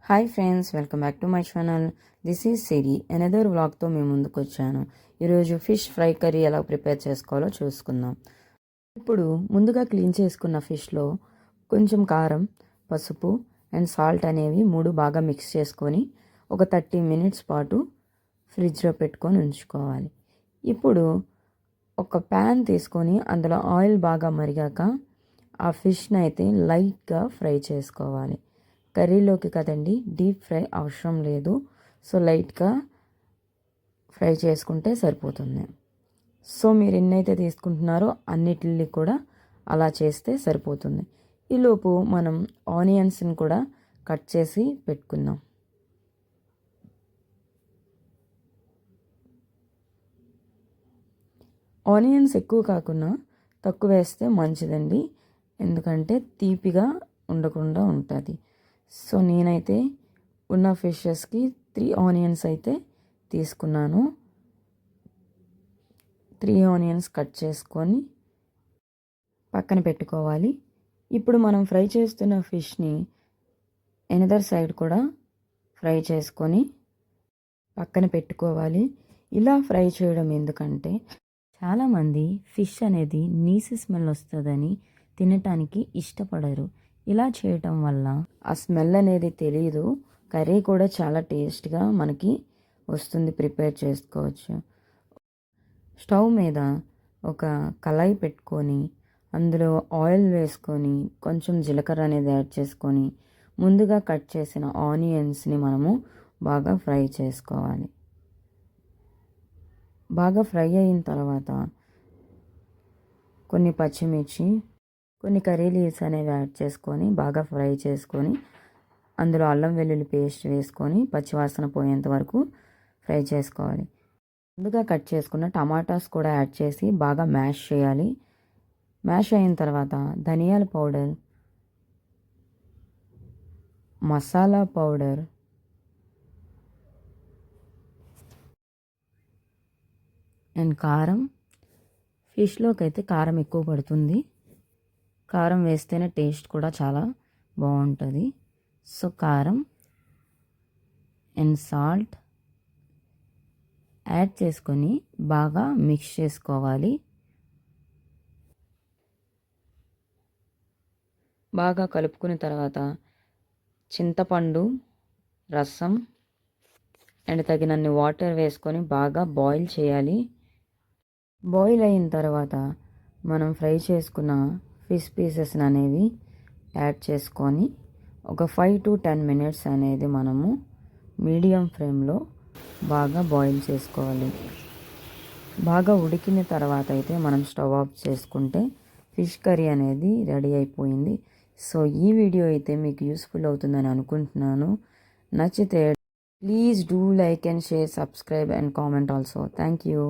Hi friends, welcome back to my channel. This is Siri. Another వ్లాగ్తో మేము ముందుకు వచ్చాను. ఈరోజు ఫిష్ ఫ్రై కర్రీ ఎలా ప్రిపేర్ చేసుకోవాలో చూసుకుందాం. ఇప్పుడు ముందుగా క్లీన్ చేసుకున్న ఫిష్లో కొంచెం కారం, పసుపు అండ్ సాల్ట్ అనేవి మూడు బాగా మిక్స్ చేసుకొని ఒక 30 మినిట్స్ పాటు ఫ్రిడ్జ్లో పెట్టుకొని ఉంచుకోవాలి. ఇప్పుడు ఒక ప్యాన్ తీసుకొని అందులో ఆయిల్ బాగా మరిగాక ఆ ఫిష్ని అయితే లైట్గా ఫ్రై చేసుకోవాలి. కర్రీలోకి కదండి, డీప్ ఫ్రై అవసరం లేదు. సో లైట్గా ఫ్రై చేసుకుంటే సరిపోతుంది. సో మీరు ఎన్నైతే తీసుకుంటున్నారో అన్నిటిని కూడా అలా చేస్తే సరిపోతుంది. ఈలోపు మనం ఆనియన్స్ని కూడా కట్ చేసి పెట్టుకుందాం. ఆనియన్స్ ఎక్కువ కాకుండా తక్కువ వేస్తే మంచిదండి, ఎందుకంటే తీపిగా ఉండకుండా ఉంటుంది. సో నేనైతే ఉన్న ఫిషెస్కి 3 ఆనియన్స్ అయితే తీసుకున్నాను. 3 ఆనియన్స్ కట్ చేసుకొని పక్కన పెట్టుకోవాలి. ఇప్పుడు మనం ఫ్రై చేస్తున్న ఫిష్ని ఎనదర్ సైడ్ కూడా ఫ్రై చేసుకొని పక్కన పెట్టుకోవాలి. ఇలా ఫ్రై చేయడం ఎందుకంటే చాలామంది ఫిష్ అనేది నీసు స్మెల్ వస్తుందని తినటానికి ఇష్టపడరు. ఇలా చేయటం వల్ల ఆ స్మెల్ అనేది తెలియదు. కర్రీ కూడా చాలా టేస్ట్గా మనకి వస్తుంది, ప్రిపేర్ చేసుకోవచ్చు. స్టవ్ మీద ఒక కళాయి పెట్టుకొని అందులో ఆయిల్ వేసుకొని కొంచెం జీలకర్ర అనేది యాడ్ చేసుకొని ముందుగా కట్ చేసిన ఆనియన్స్ని మనము బాగా ఫ్రై చేసుకోవాలి. బాగా ఫ్రై అయిన తర్వాత కొన్ని పచ్చిమిర్చి, కొన్ని కర్రీ లీవ్స్ అనేవి యాడ్ చేసుకొని బాగా ఫ్రై చేసుకొని అందులో అల్లం వెల్లుల్లి పేస్ట్ వేసుకొని పచ్చివాసన పోయేంత వరకు ఫ్రై చేసుకోవాలి. ముందుగా కట్ చేసుకున్న టమాటాస్ కూడా యాడ్ చేసి బాగా మ్యాష్ చేయాలి. మ్యాష్ అయిన తర్వాత ధనియాల పౌడర్, మసాలా పౌడర్, అండ్ కారం. ఫిష్లోకి అయితే కారం ఎక్కువ పడుతుంది. కారం వేస్తేనే టేస్ట్ కూడా చాలా బాగుంటుంది. సో కారం అండ్ సాల్ట్ యాడ్ చేసుకొని బాగా మిక్స్ చేసుకోవాలి. బాగా కలుపుకున్న తర్వాత చింతపండు రసం అండ్ తగినన్ని వాటర్ వేసుకొని బాగా బాయిల్ చేయాలి. బాయిల్ అయిన తర్వాత మనం ఫ్రై చేసుకున్న ఫిష్ పీసెస్ అనేవి యాడ్ చేసుకొని ఒక 5 to 10 మినిట్స్ అనేది మనము మీడియం ఫ్లేమ్లో బాగా బాయిల్ చేసుకోవాలి. బాగా ఉడికిన తర్వాత అయితే మనం స్టవ్ ఆఫ్ చేసుకుంటే ఫిష్ కర్రీ అనేది రెడీ అయిపోయింది. సో ఈ వీడియో అయితే మీకు యూస్ఫుల్ అవుతుందని అనుకుంటున్నాను. నచ్చితే please do like and share, subscribe and comment also. Thank you.